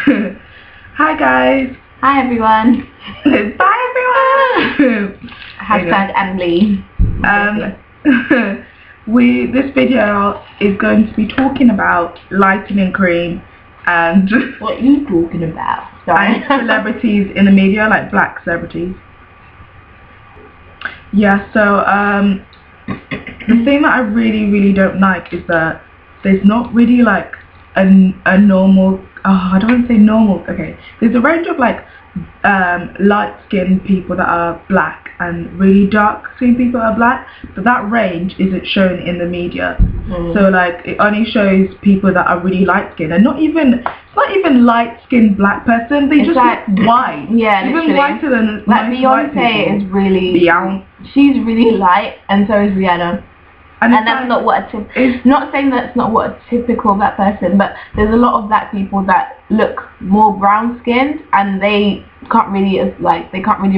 Hi guys. Hi everyone. Bye everyone. Hashtag Emily. This video is going to be talking about lightening cream and what are you talking about? Sorry. And celebrities in the media, like black celebrities. Yeah, so the thing that I really don't like is that there's not really like a normal, I don't want to say normal, okay, there's a range of like light-skinned people that are black and really dark-skinned people that are black, but that range isn't shown in the media. So like it only shows people that are really light-skinned, and it's not even light-skinned black person, they just like, look white. Yeah, even literally. whiter than like Beyonce is really she's really light, and so is Rihanna. And that's like, not what not saying that's not what a typical black person, but there's a lot of black people that look more brown skinned, and they can't really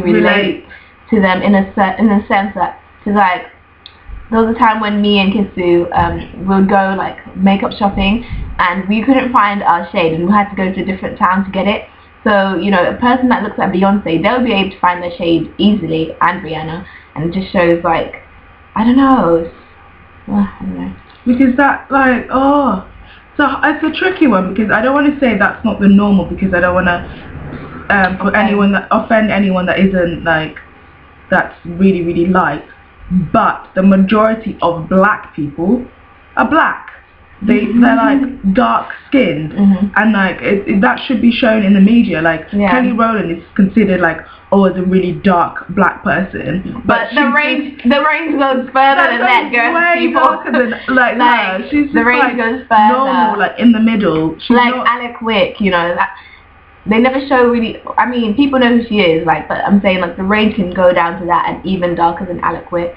relate to them in a sense that, to like, there was a time when me and Kisu would go like makeup shopping, and we couldn't find our shade, and we had to go to a different town to get it. So, you know, a person that looks like Beyonce, they'll be able to find their shade easily, and Rihanna, and it just shows like, I don't know. I don't know. Because that, like, so it's a tricky one, because I don't want to say that's not the normal, because I don't want to offend anyone that isn't like, that's really light, but the majority of black people are black. They're like dark skinned, and like that should be shown in the media. Like Kelly Rowland is considered like, as a really dark black person, but the range goes further than that, girl. Way darker than like her. She's just, the range like, goes further. Normal, like in the middle. She's like Alec Wick, you know. That they never show really. I mean, people know who she is, like, but I'm saying like the range can go down to that, and even darker than Alec Wick.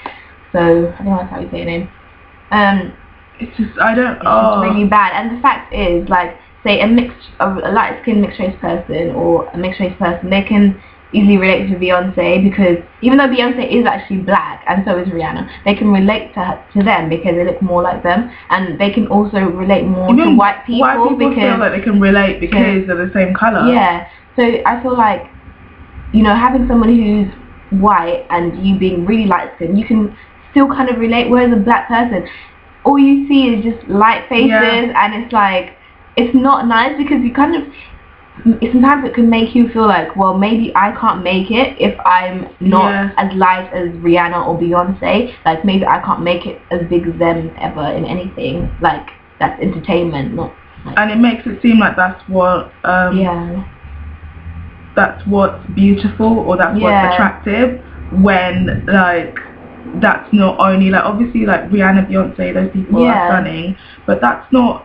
So I don't know that's how you say her name. It's just it's really bad. And the fact is, like, say a light-skinned mixed-race person or a mixed-race person, they can easily relate to Beyonce, because even though Beyonce is actually black, and so is Rihanna, they can relate to them because they look more like them, and they can also relate more to white people. White people because feel like they can relate because they're the same colour. Yeah, so I feel like, you know, having someone who's white and you being really light-skinned, you can still kind of relate, whereas a black person, all you see is just light faces, and it's like, it's not nice, because you kind of, sometimes it can make you feel like, well, maybe I can't make it if I'm not as light as Rihanna or Beyonce. Like, maybe I can't make it as big as them ever in anything. Like, that's entertainment, not like, and it makes it seem like that's what that's what's beautiful, or that's what's attractive, when like that's not only, like, obviously like Rihanna, Beyonce, those people are stunning, but that's not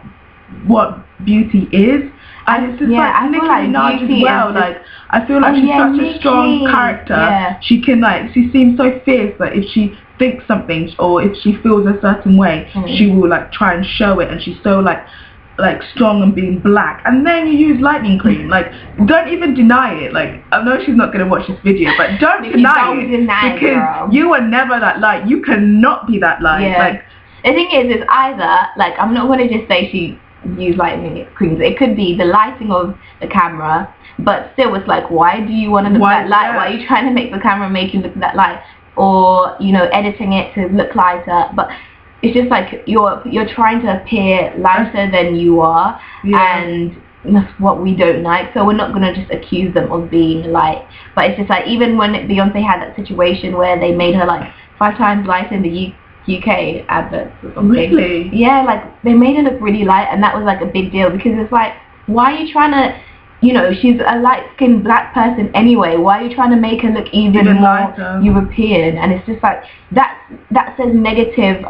what beauty is. And it's just like Nicki Minaj as well. Like, I feel like she's such a strong character. She can, like, she seems so fierce that if she thinks something or if she feels a certain way, she will like try and show it, and she's so like strong and being black. And then you use lightening cream. Like, don't even deny it. Like, I know she's not gonna watch this video, but don't deny it, because you were never that light. You cannot be that light. Like, the thing is either, like, I'm not gonna just say she use lightening creams. It could be the lighting of the camera, but still it's like, why do you want to look that light? Why are you trying to make the camera make you look that light? Or, you know, editing it to look lighter, but it's just like you're trying to appear lighter than you are, and that's what we don't like. So we're not gonna just accuse them of being light. But it's just like, even when Beyonce had that situation where they made her like 5 times lighter in the UK adverts or something. Really? Yeah, like, they made her look really light, and that was like a big deal, because it's like, why are you trying to, you know, she's a light-skinned black person anyway, why are you trying to make her look even more lighter, European? And it's just like, that says negative,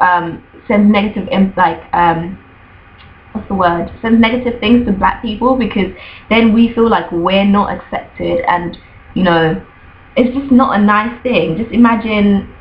what's the word? Says negative things to black people, because then we feel like we're not accepted, and, you know, it's just not a nice thing. Just imagine,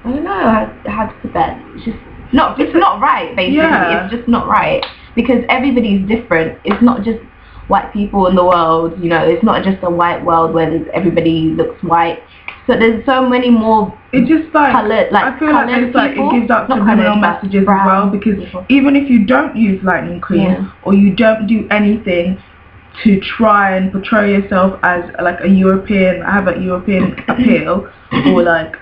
I don't know how to put that. It's not right, basically. It's just not right, because everybody's different. It's not just white people in the world, you know. It's not just a white world where everybody looks white. So there's so many more. It just like colored, like, I feel like it's like it gives out subliminal messages as well, because even if you don't use lightening cream or you don't do anything to try and portray yourself as like a European, have a European appeal, or like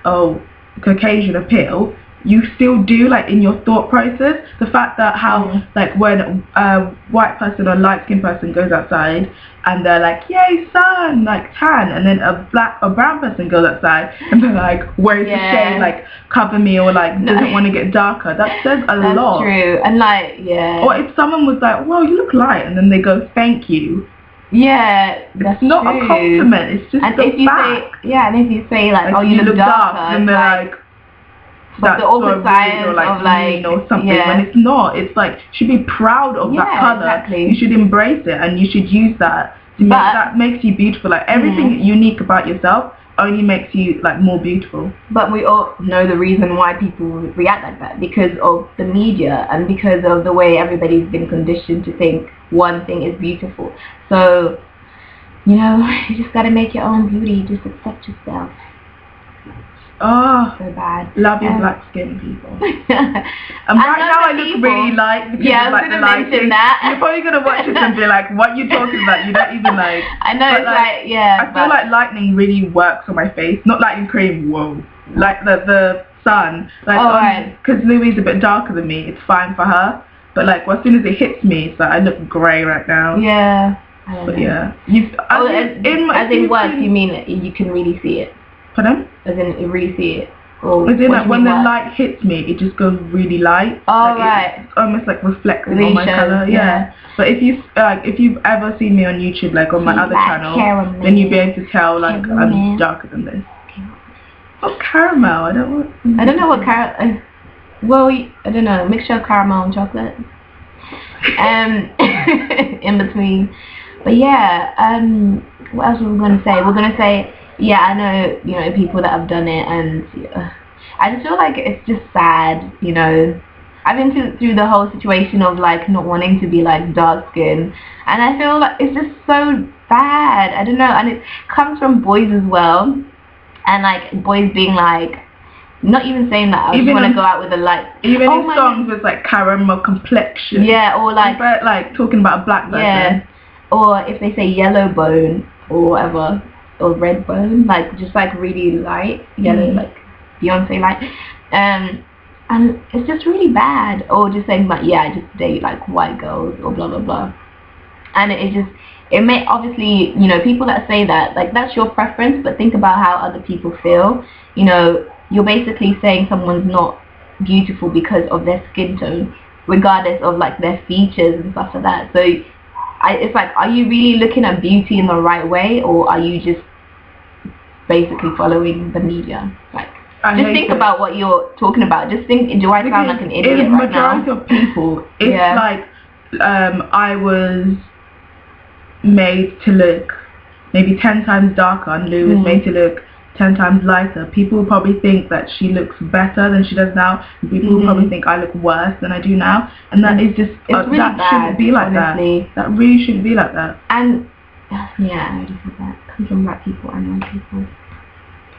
Caucasian appeal, you still do, like, in your thought process. The fact that how like when a white person or light skinned person goes outside and they're like, yay sun, like tan, and then a black or brown person goes outside and they're like, where's the shade, like cover me, or like doesn't want to get darker. That says a lot. That's true. And like, or if someone was like, well, you look light, and then they go, thank you. That's not true. a compliment, it's just and the if you fact. say, and if you say like, oh, you look darker, then they're like that's the opposite side, or like, of like, or something. When it's not, it's like, you should be proud of that colour. Exactly. You should embrace it, and you should use that to make, that makes you beautiful. Like, everything unique about yourself only makes you like more beautiful. But we all know the reason why people react like that, because of the media and because of the way everybody's been conditioned to think one thing is beautiful. So, you know, you just gotta make your own beauty. Just accept yourself. Oh, so bad. Love your black skin, people. And right now I look really light because of like the lighting. You're probably gonna watch this and be like, what you talking about? You don't even like. I know, it's like, I feel like lightening really works on my face. Not lightening cream, whoa. Like the sun. Like, because Louie's a bit darker than me, it's fine for her. But like, as soon as it hits me, it's like, I look grey right now. Yeah. I don't know. As in words, you mean you can really see it? Pardon? As in you really see it? Or as in like when the light hits me, it just goes really light. Oh, like, it's almost like reflecting on my colour. Yeah. But if you've ever seen me on YouTube, like on my other channel, then you'll be able to tell like I'm darker than this. Oh, caramel. I don't know what caramel. Well, I don't know. Mixture of caramel and chocolate. In between. But yeah. What else were we gonna say? We're gonna say. Yeah, I know, you know, people that have done it, and I just feel like it's just sad, you know. I've been through the whole situation of like not wanting to be like dark skinned, and I feel like it's just so bad. I don't know, and it comes from boys as well, and like boys being like, not even saying that I just want to go out with a light. Even in songs with like caramel complexion. Yeah, or like talking about a black person. Yeah, or if they say yellow bone or whatever. Or red bone, like just like really light yellow, like Beyonce light, and it's just really bad. Or just saying like, yeah, I just date like white girls or blah blah blah, and it may obviously, you know, people that say that, like, that's your preference, but think about how other people feel. You know, you're basically saying someone's not beautiful because of their skin tone, regardless of like their features and stuff like that. So it's like, are you really looking at beauty in the right way, or are you just basically following the media? Like, just think about what you're talking about. Just think, do I sound like an idiot right now? Majority of people, it's like I was made to look maybe 10 times darker, and Lou was made to look 10 times lighter. People will probably think that she looks better than she does now, and people will probably think I look worse than I do now, and that is just really that bad, shouldn't be like honestly. That really shouldn't be like that. And yeah, I already said that. Comes from black people and white people.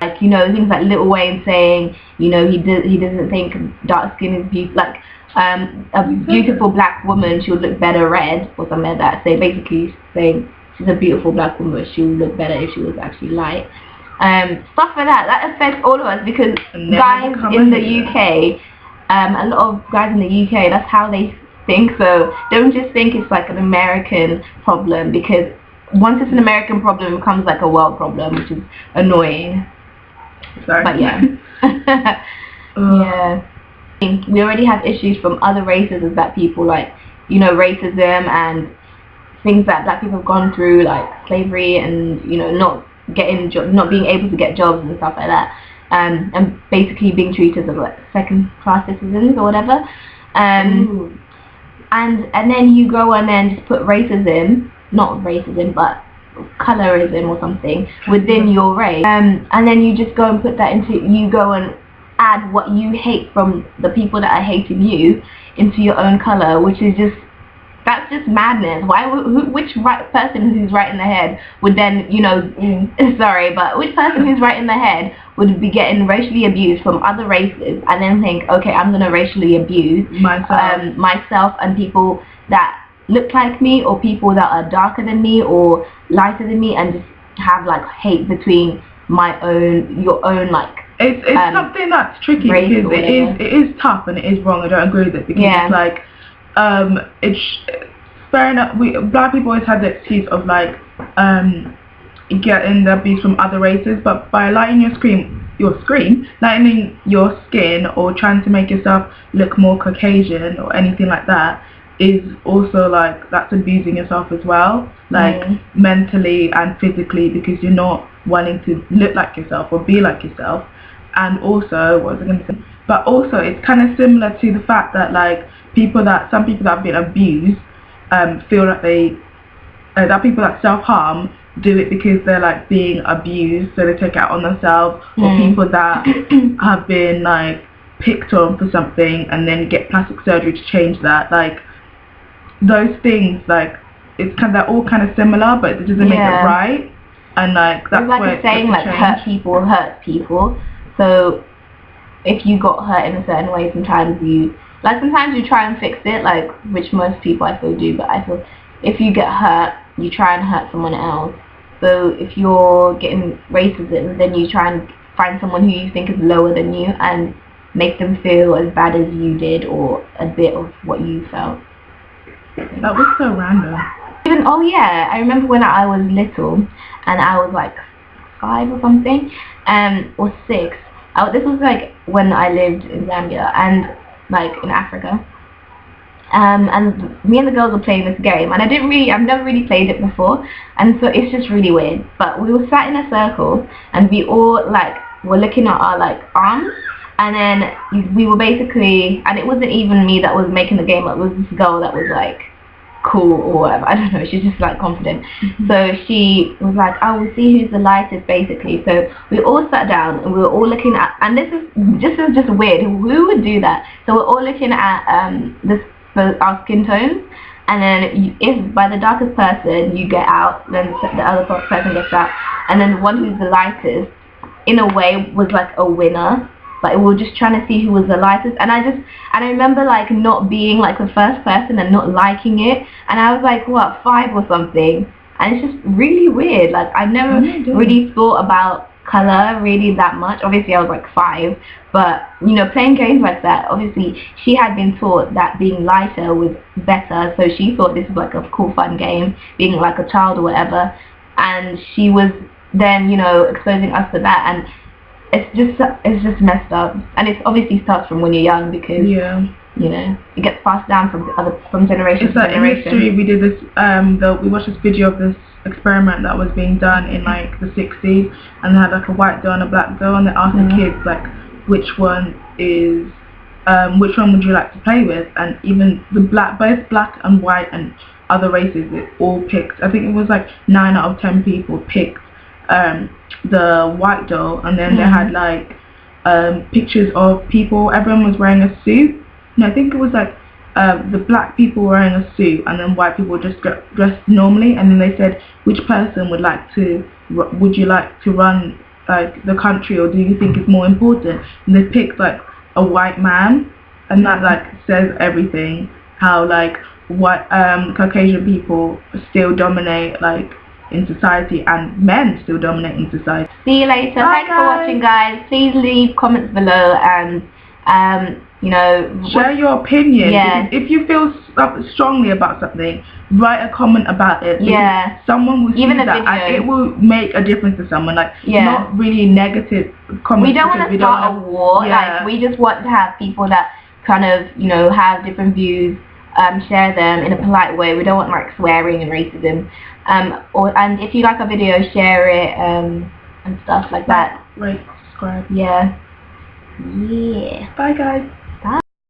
Like, you know, things like Lil Wayne saying, you know, he doesn't think dark skin is beautiful. Like, a beautiful black woman, she would look better red, or something like that. So basically saying she's a beautiful black woman, she would look better if she was actually light. Stuff like that. That affects all of us, because guys in the UK, a lot of guys in the UK, that's how they think. So don't just think it's like an American problem, because once it's an American problem, it becomes like a world problem, which is annoying. Sorry. But yeah. Yeah. We already have issues from other races as black people, like, you know, racism and things that black people have gone through, like slavery and, you know, not being able to get jobs and stuff like that, and basically being treated as like second-class citizens or whatever, and then you go and then just put racism, not racism, but colorism or something within your race, and then you just go and put that into, you go and add what you hate from the people that are hating you into your own color, which is just, that's just madness. Why? Which person who's right in the head would then, you know, sorry, but which person who's right in the head would be getting racially abused from other races and then think, okay, I'm gonna racially abuse myself and people that look like me, or people that are darker than me or lighter than me, and just have like hate between your own like. It's something that's tricky because it is tough and it is wrong. I don't agree with it because it's like it's fair enough. Black people always had the excuse of like getting the abuse from other races, but by lightening lightening your skin, or trying to make yourself look more Caucasian or anything like that, is also like, that's abusing yourself as well, like mentally and physically, because you're not wanting to look like yourself or be like yourself. And also, what was I going to say? But also, it's kind of similar to the fact that like some people that have been abused feel like that people that self-harm do it because they're like being abused, so they take it out on themselves, or people that have been like picked on for something and then get plastic surgery to change that. Like those things, like they're all kind of similar, but it doesn't make it right. And like that's like a saying, like hurt people hurt people. So if you got hurt in a certain way, sometimes you try and fix it, like, which most people I feel do, but I feel if you get hurt, you try and hurt someone else. So if you're getting racism, then you try and find someone who you think is lower than you and make them feel as bad as you did, or a bit of what you felt. That was so random. I remember when I was little and I was like 5 or something, or 6. This was like when I lived in Zambia and like in Africa. And me and the girls were playing this game, and I've never really played it before, and so it's just really weird. But we were sat in a circle, and we all like were looking at our like arms, and then we were basically, and it wasn't even me that was making the game up, it was this girl that was like cool or whatever, I don't know, she's just like confident. So she was like, oh, we'll see who's the lightest, basically. So we all sat down and we were all looking at, and this is just weird, who would do that? So we're all looking at our skin tones, and then if by the darkest person you get out, then the other person gets out, and then the one who's the lightest in a way was like a winner. But we were just trying to see who was the lightest, and I remember like not being like the first person and not liking it, and I was like, what, 5 or something, and it's just really weird. Like I never really thought about color really that much. Obviously I was like 5, but you know, playing games like that, obviously she had been taught that being lighter was better, so she thought this was like a cool fun game, being like a child or whatever, and she was then, you know, exposing us to that, and it's just messed up. And it obviously starts from when you're young, because you know, it gets passed down from generation to generation. In history, we did this we watched this video of this experiment that was being done in like the 60s, and they had like a white girl and a black girl, and they asked the kids like which one would you like to play with, and even both black and white and other races, it all picked, I think it was like 9 out of 10 people picked the white doll, and then they had like pictures of people, everyone was wearing a suit. No, I think it was like the black people wearing a suit, and then white people just dressed normally, and then they said which person would you like to run like the country, or do you think it's more important? And they picked like a white man, and that like says everything, how like white Caucasian people still dominate like in society, and men still dominate in society. See you later. Thanks for watching, guys. Please leave comments below, and you know, share your opinion. Yeah. If you feel strongly about something, write a comment about it. Yeah. Someone will see that, and it will make a difference to someone. Like, not really negative comments. We don't want to start a war. Like, we just want to have people that kind of, you know, have different views, share them in a polite way. We don't want like swearing and racism. And if you like our video, share it, and stuff like that. Rate, subscribe. Yeah. Bye guys.